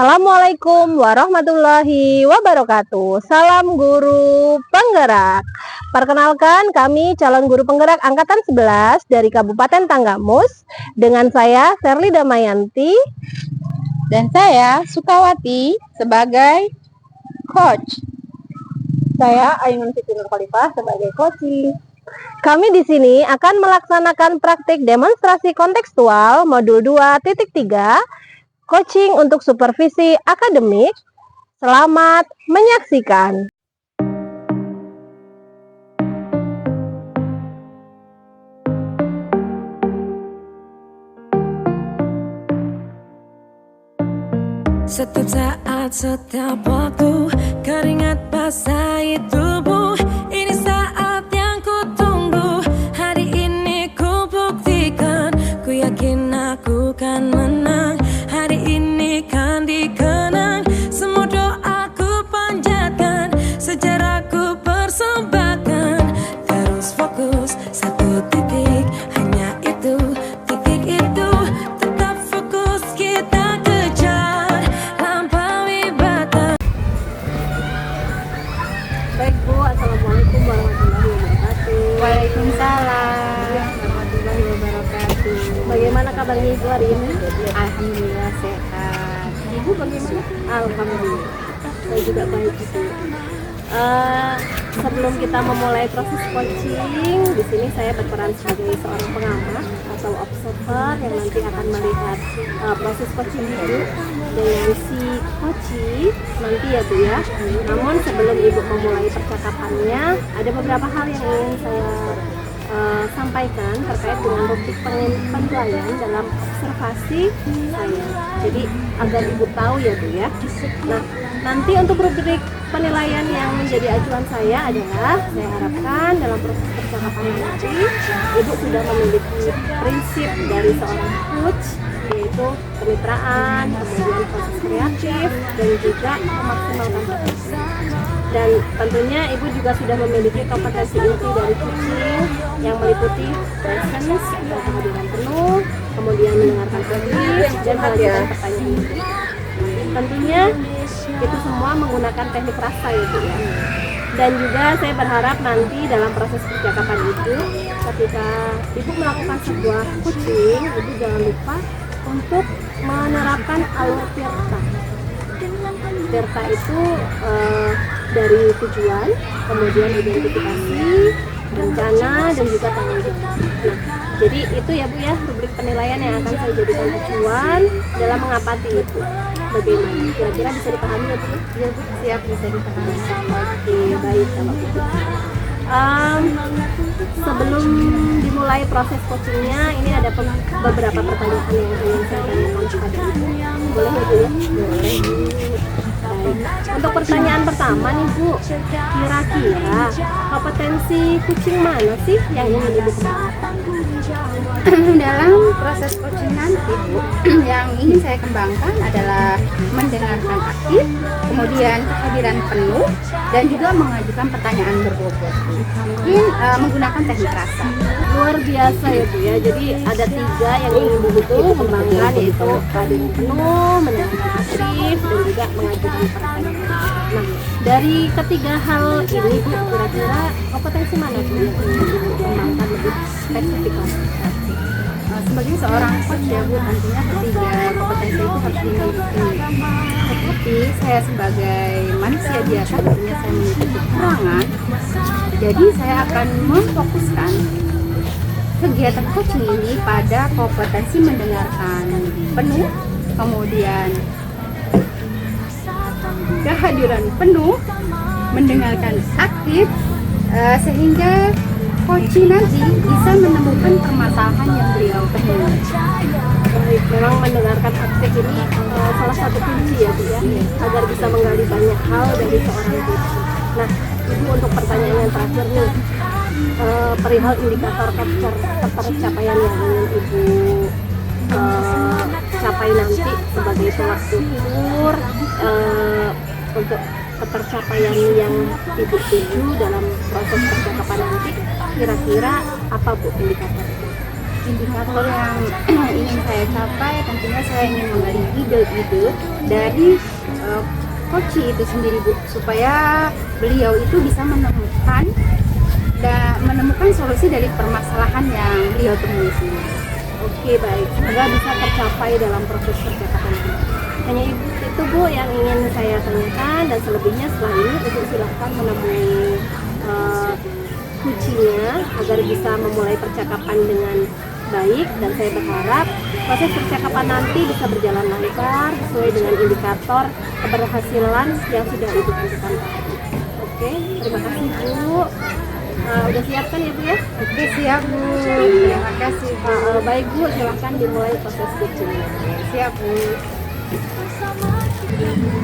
Assalamualaikum warahmatullahi wabarakatuh. Salam guru penggerak. Perkenalkan, kami calon guru penggerak angkatan 11 dari Kabupaten Tanggamus. Dengan saya Serly Damayanti dan saya Sukawati sebagai coach. Saya Ainun Siti Nur Khalifah sebagai coaching. Kami di sini akan melaksanakan praktik demonstrasi kontekstual modul 2.3 coaching untuk supervisi akademik. Selamat menyaksikan. Setiap saat, setiap waktu, keringat basahi tubuh. Ini saat yang ku tunggu. Hari ini ku buktikan, ku yakin aku kan menang. Hari ini kan dikenang, semua doaku panjatkan, sejarahku persembahkan. Terus fokus satu titik, hanya itu, titik itu. Tetap fokus kita kejar, lampaui batas. Baik Bu, Assalamualaikum warahmatullahi wabarakatuh. Waalaikumsalam warahmatullahi wabarakatuh. Bagaimana kabarnya Ibu hari ini? Alhamdulillah sehat. Ibu bagaimana? Alhamdulillah. Saya juga baik Ibu. Sebelum kita memulai proses coaching, di sini saya berperan sebagai seorang pengamat atau observer yang nanti akan melihat proses coaching Ibu dengan si coaching nanti ya Bu ya. Namun sebelum Ibu memulai percakapannya, ada beberapa hal yang ingin saya sampaikan terkait dengan rubrik penilaian dalam observasi saya. Jadi agar Ibu tahu ya Bu ya. Nah, nanti untuk rubrik penilaian yang menjadi acuan saya adalah, saya harapkan dalam proses percakapan nanti Ibu sudah memiliki prinsip dari seorang coach, yaitu kemitraan, kemudian proses kreatif, dan juga memaksimalkan potensi. Dan tentunya Ibu juga sudah memiliki kompetensi inti dari coaching yang meliputi presence atau kehadiran penuh, kemudian mendengarkan publik, dan mengajukan pertanyaan. Tentunya itu semua menggunakan teknik rasa ya Bu ya. Dan juga saya berharap nanti dalam proses percakapan itu, ketika Ibu melakukan sebuah coaching, Ibu jangan lupa untuk menerapkan alur tirta. Tirta itu dari tujuan, kemudian identifikasi, rencana, dan juga tanggung jawab. Nah, jadi itu ya Bu ya, rubrik penilaian yang akan saya jadikan acuan dalam mengamati itu. Bagaimana? Kira-kira bisa dipahami ya Bu? Ya Bu, siap, bisa dipahami. Oke, baik kalau gitu. Sebelum dimulai proses coachingnya, ini ada beberapa pertanyaan yang ingin saya tanyakan kepada Ibu. Boleh ya Bu ya? Boleh. Baik. Untuk pertanyaan pertama nih Bu, kira-kira kompetensi coaching mana sih yang ingin Ibu kembangkan? Dalam proses coaching nanti Bu, yang ingin saya kembangkan adalah mendengarkan aktif, kemudian kehadiran penuh, dan juga mengajukan pertanyaan berbobot. Mungkin menggunakan teknik rasa. Luar biasa ya Bu ya. Jadi ada 3 yang ingin Ibu kembangkan, yaitu kehadiran penuh, mendengarkan aktif, dan juga mengajukan pertanyaan. Nah, dari ketiga hal ini Bu, kira-kira kompetensi mana Bu yang ingin Ibu kembangkan lebih spesifik lagi? Sebagai seorang coach ya Bu, tentunya ketiga kompetensi itu harus dimiliki. Tetapi saya sebagai manusia biasa, tentunya saya memiliki kekurangan. Jadi saya akan memfokuskan kegiatan coaching ini pada kompetensi mendengarkan penuh, kemudian kehadiran penuh, mendengarkan aktif, sehingga coaching nanti bisa menemukan permasalahan yang beliau temui. Baik, memang mendengarkan aktif ini salah satu kunci ya Bu ya, agar bisa menggali banyak hal dari seorang coach. Nah, Ibu, untuk pertanyaan yang terakhir nih, perihal indikator ketercapaian yang ingin Ibu capai nanti sebagai tolak ukur untuk ketercapaian yang Ibu tuju dalam proses percakapan nanti, kira-kira apa Bu indikator itu? Indikator yang ingin saya capai tentunya saya ingin menggali ide-ide dari Koci itu sendiri Bu, supaya beliau itu bisa menemukan solusi dari permasalahan yang beliau temui sendiri. Oke, baik. Semoga bisa tercapai dalam proses percakapan ini. Hanya itu Bu yang ingin saya tanyakan, dan selebihnya setelah ini Ibu silahkan menemui kucinya agar bisa memulai percakapan dengan baik, dan saya berharap proses percakapan nanti bisa berjalan lancar sesuai dengan indikator keberhasilan yang sudah Ibu tentukan tadi. Oke, terima kasih Bu. Udah siap kan ya Bu ya? Oke, siap Bu. Terima kasih Bu. Baik Bu, silahkan dimulai proses kucinya. Siap Bu.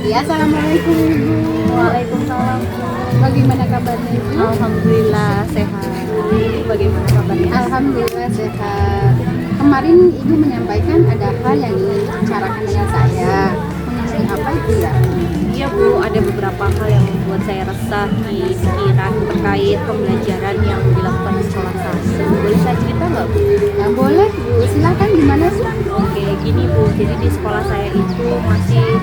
Ya, assalamualaikum Ibu. Waalaikumsalam. Bagaimana kabarnya Ibu? Alhamdulillah sehat. Bagaimana kabarnya? Alhamdulillah sehat. Kemarin Ibu menyampaikan ada hal yang ingin dibicarakan dengan saya. Mengenai apa itu ya? Iya Bu, ada beberapa hal yang membuat saya resah di pikiran terkait pembelajaran yang dilakukan di sekolah saya. Boleh saya cerita nggak Bu? Ya boleh Bu, silakan gimana sih? Oke, gini Bu, jadi di sekolah saya itu masih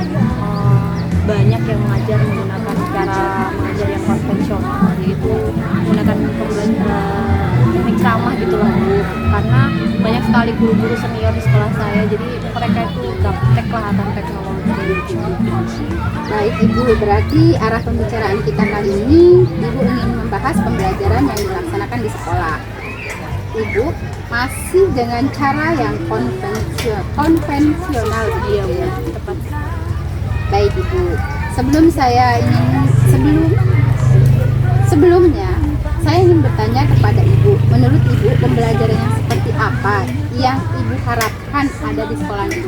banyak yang mengajar menggunakan cara mengajar yang konvensional, yaitu menggunakan teknik ceramah gitu lah Bu. Karena banyak sekali guru-guru senior di sekolah saya, jadi mereka itu gaptek lah akan teknologi gitu. Baik Ibu, berarti arah pembicaraan kita kali ini Ibu ingin membahas pembelajaran yang dilaksanakan di sekolah. Ibu masih dengan cara yang konvensional Iya gitu Bu, ya. tepat. Baik Ibu, sebelumnya saya ingin bertanya kepada Ibu, menurut Ibu pembelajaran yang seperti apa yang Ibu harapkan ada di sekolah Ibu?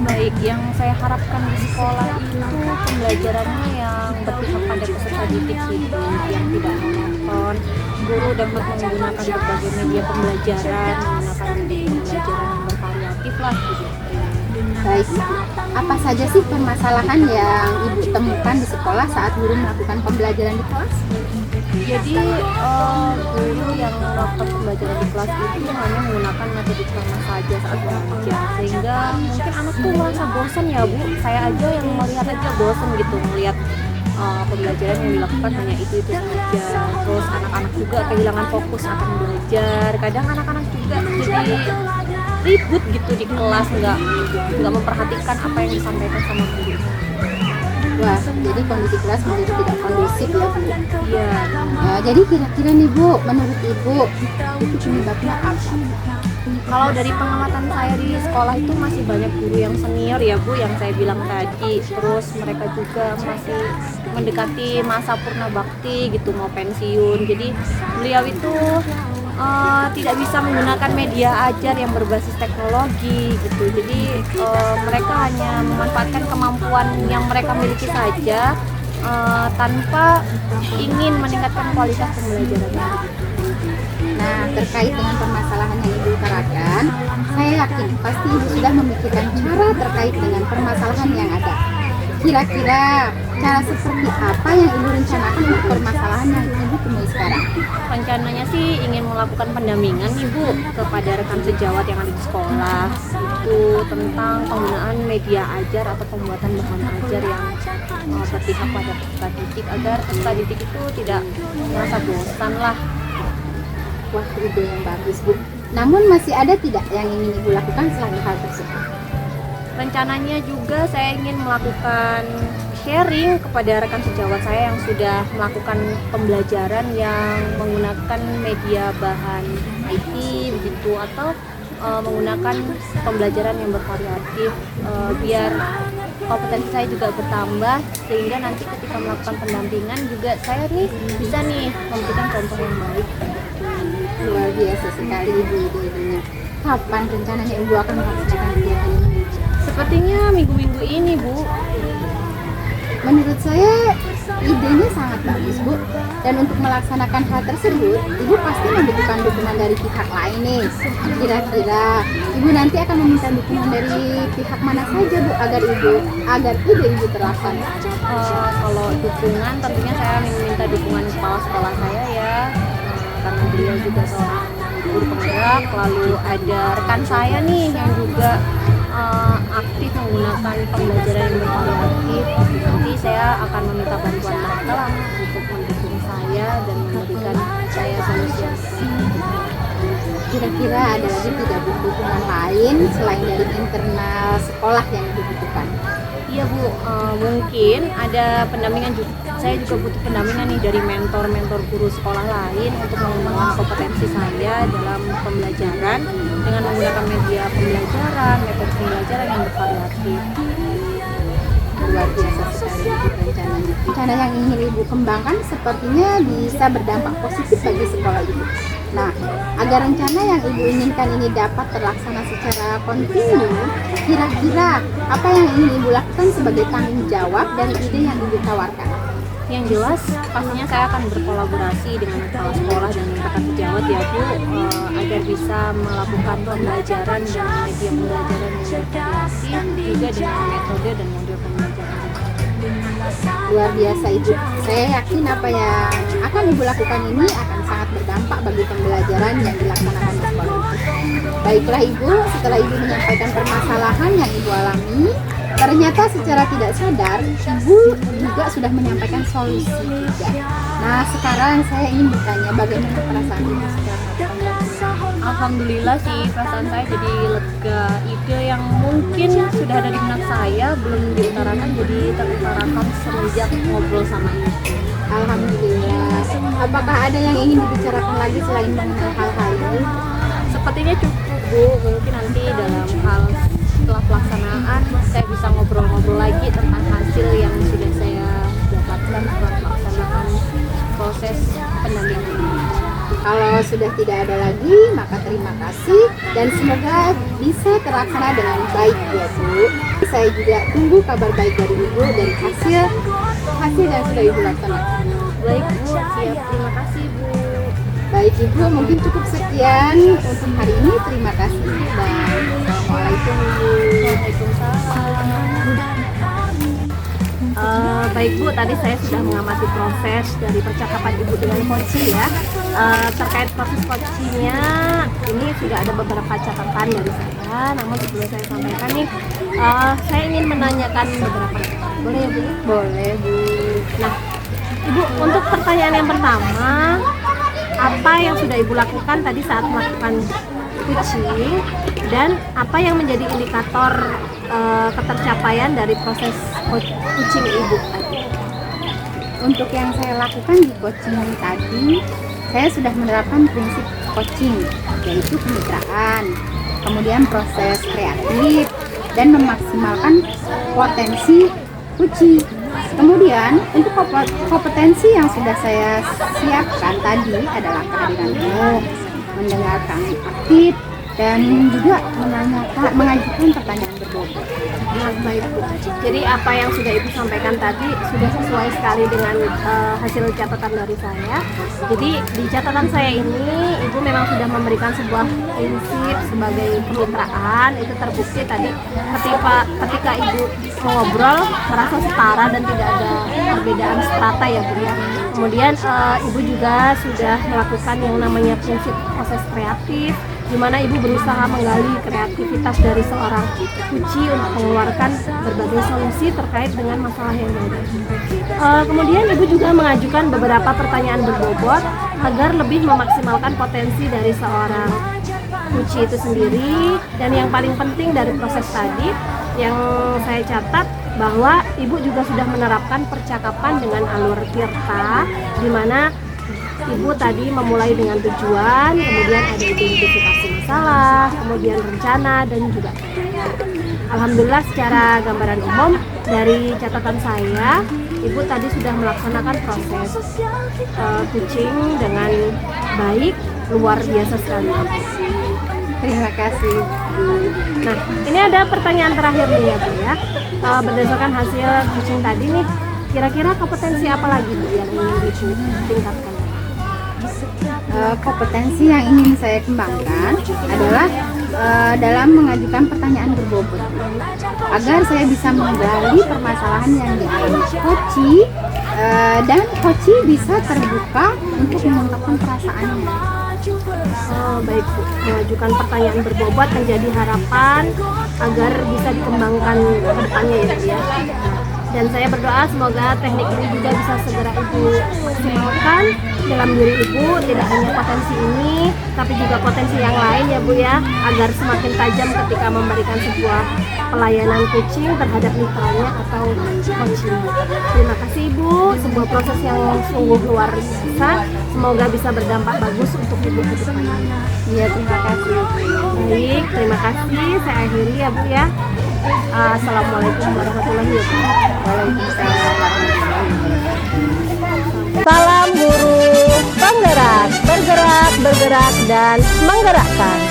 Baik, yang saya harapkan di sekolah itu pembelajarannya yang berpihak pada peserta didik gitu, yang tidak monoton. Guru dapat menggunakan berbagai media pembelajaran, menggunakan media pembelajaran yang bervariatif lah gitu. Baik Ibu, apa saja sih permasalahan yang Ibu temukan di sekolah saat guru melakukan pembelajaran di kelas? Jadi guru yang melakukan pembelajaran di kelas itu hanya menggunakan metode ceramah saja saat mengajar, sehingga mungkin anak tuh merasa bosan ya Bu. Saya aja yang melihat aja bosan gitu melihat pembelajaran yang dilakukan hanya itu saja. Terus anak-anak juga kehilangan fokus akan belajar. Kadang anak-anak juga jadi ribut gitu di kelas, nggak memperhatikan apa yang disampaikan sama guru. Wah, jadi kondisi kelas menjadi tidak kondusif ya Bu. Iya. Ya, jadi kira-kira nih Bu, menurut Ibu itu penyebabnya apa? Kalau dari pengamatan saya di sekolah itu masih banyak guru yang senior ya Bu, yang saya bilang tadi. Terus mereka juga masih mendekati masa purna bakti gitu, mau pensiun. Jadi beliau itu tidak bisa menggunakan media ajar yang berbasis teknologi gitu. Jadi mereka hanya memanfaatkan kemampuan yang mereka miliki saja, tanpa ingin meningkatkan kualitas pembelajarannya. Nah, terkait dengan permasalahan yang Ibu utarakan, saya yakin pasti Ibu sudah memikirkan cara terkait dengan permasalahan yang ada. Kira-kira cara seperti apa yang Ibu rencanakan untuk permasalahan yang Ibu temui sekarang? Rencananya sih ingin melakukan pendampingan nih Bu kepada rekan sejawat yang ada di sekolah, itu tentang penggunaan media ajar atau pembuatan bahan ajar yang berpihak pada peserta didik, agar peserta didik itu tidak merasa bosan lah. Wah, ide yang bagus Bu. Namun masih ada tidak yang ingin Ibu lakukan selain hal tersebut? Rencananya juga saya ingin melakukan sharing kepada rekan sejawat saya yang sudah melakukan pembelajaran yang menggunakan media bahan IT begitu, atau menggunakan pembelajaran yang bervariatif, biar kompetensi saya juga bertambah, sehingga nanti ketika melakukan pendampingan juga saya bisa memberikan contoh yang baik. Luar biasa sekali Ibu ide-idenya. Kapan rencananya Ibu akan melaksanakan kegiatan ini? Sepertinya minggu-minggu ini Bu. Menurut saya idenya sangat bagus Bu. Dan untuk melaksanakan hal tersebut, Ibu pasti membutuhkan dukungan dari pihak lain nih. Kira-kira Ibu nanti akan meminta dukungan dari pihak mana saja Bu agar ide Ibu terlaksana? Kalau dukungan tentunya saya meminta dukungan kepala sekolah saya ya, karena beliau juga seorang guru penggerak, lalu ada rekan saya nih yang juga aktif menggunakan pembelajaran yang bervariatif. Nanti saya akan meminta bantuan mereka lah untuk mendukung saya dan memberikan saya solusi. Kira-kira ada lagi tidak dukungan lain selain dari internal sekolah yang dibutuhkan? Iya Bu, mungkin ada pendampingan juga. Saya juga butuh pendampingan nih dari mentor-mentor guru sekolah lain untuk mengembangkan kompetensi saya dalam pembelajaran dengan menggunakan media pembelajaran, metode pembelajaran yang bervariatif. Luar biasa sekali Ibu rencananya. Rencana yang ingin Ibu kembangkan sepertinya bisa berdampak positif bagi sekolah Ibu. Nah, agar rencana yang Ibu inginkan ini dapat terlaksana secara kontinu, kira-kira apa yang ingin Ibu lakukan sebagai tanggung jawab dari ide yang Ibu tawarkan? Yang jelas, pastinya saya akan berkolaborasi dengan kepala sekolah dan rekan sejawat ya Bu, agar bisa melakukan pembelajaran dan media pembelajaran yang bervariatif juga dengan metode dan model pembelajaran. Luar biasa Ibu. Saya yakin apa yang akan Ibu lakukan ini akan sangat berdampak bagi pembelajaran yang dilaksanakan di sekolah Ibu. Baiklah Ibu, setelah Ibu menyampaikan permasalahan yang Ibu alami, ternyata secara tidak sadar Ibu juga sudah menyampaikan solusi juga. Nah, sekarang saya ingin bertanya bagaimana perasaan Ibu setelah melakukan pembelajaran? Alhamdulillah sih, perasaan saya jadi lega. Ide yang mungkin sudah ada di benak saya belum diutarakan jadi terutarakan semenjak ngobrol sama Ibu. Alhamdulillah. Apakah ada yang ingin dibicarakan lagi selain mengenai hal-hal ini? Sepertinya cukup Bu, mungkin nanti dalam hal setelah pelaksanaan saya bisa ngobrol-ngobrol lagi tentang hasil yang sudah saya dapatkan setelah pelaksanaan proses pendampingan. Kalau sudah tidak ada lagi, maka terima kasih dan semoga bisa terlaksana dengan baik ya Bu. Saya juga tunggu kabar baik dari Ibu dari hasil yang sudah Ibu laksanakan. Baik Bu, siap. Terima kasih Bu. Baik Ibu, mungkin cukup sekian untuk hari ini. Terima kasih dan Assalamualaikum Ibu. Baik Bu, tadi saya sudah mengamati proses dari percakapan Ibu dengan Koci ya. Terkait proses coachingnya, ini sudah ada beberapa catatan dari saya. Namun sebelum saya sampaikan nih, saya ingin menanyakan beberapa. Boleh ya Bu? Boleh Bu. Nah, Ibu, untuk pertanyaan yang pertama, apa yang sudah Ibu lakukan tadi saat melakukan coaching dan apa yang menjadi indikator ketercapaian dari proses coaching Ibu tadi? Untuk yang saya lakukan di coaching tadi, saya sudah menerapkan prinsip coaching, yaitu kemitraan, kemudian proses kreatif, dan memaksimalkan potensi Kuci. Kemudian untuk kompetensi yang sudah saya siapkan tadi adalah kehadiranmu, mendengarkan aktif, dan juga mengajukan pertanyaan berbobot. Baik Bu. Jadi apa yang sudah Ibu sampaikan tadi sudah sesuai sekali dengan hasil catatan dari saya. Jadi di catatan saya ini Ibu memang sudah memberikan sebuah prinsip sebagai kemitraan. Itu terbukti tadi ketika Ibu ngobrol merasa setara dan tidak ada perbedaan strata ya Bu ya. Kemudian Ibu juga sudah melakukan yang namanya prinsip proses kreatif, di mana Ibu berusaha menggali kreativitas dari seorang Kuci untuk mengeluarkan berbagai solusi terkait dengan masalah yang ada. Kemudian Ibu juga mengajukan beberapa pertanyaan berbobot agar lebih memaksimalkan potensi dari seorang Kuci itu sendiri. Dan yang paling penting dari proses tadi yang saya catat bahwa Ibu juga sudah menerapkan percakapan dengan alur Tirta, di mana Ibu tadi memulai dengan tujuan, kemudian ada identifikasi masalah, kemudian rencana, dan juga alhamdulillah secara gambaran umum dari catatan saya, Ibu tadi sudah melaksanakan proses coaching dengan baik, luar biasa sekali. Terima kasih Bu. Nah, ini ada pertanyaan terakhir nih ya Bu ya. Berdasarkan hasil coaching tadi nih, kira-kira kompetensi apa lagi Bu yang ingin Ibu tingkatkan? Kompetensi yang ingin saya kembangkan adalah dalam mengajukan pertanyaan berbobot agar saya bisa menggali permasalahan yang dialami Koci dan Koci bisa terbuka untuk mengungkapkan perasaannya. Oh, baik Bu, mengajukan pertanyaan berbobot menjadi harapan agar bisa dikembangkan ke depannya ya Bu ya. Dan saya berdoa semoga teknik ini juga bisa segera Ibu maksimalkan dalam diri Ibu, tidak hanya potensi ini, tapi juga potensi yang lain ya Bu ya, agar semakin tajam ketika memberikan sebuah pelayanan coaching terhadap mitranya atau coaching. Terima kasih Ibu, sebuah proses yang sungguh luar biasa, semoga bisa berdampak bagus untuk Ibu ke depannya. Iya, terima kasih. Baik, terima kasih, saya akhiri ya Bu ya. Assalamualaikum warahmatullahi wabarakatuh. Waalaikumsalam. Salam guru penggerak, bergerak, bergerak, dan menggerakkan.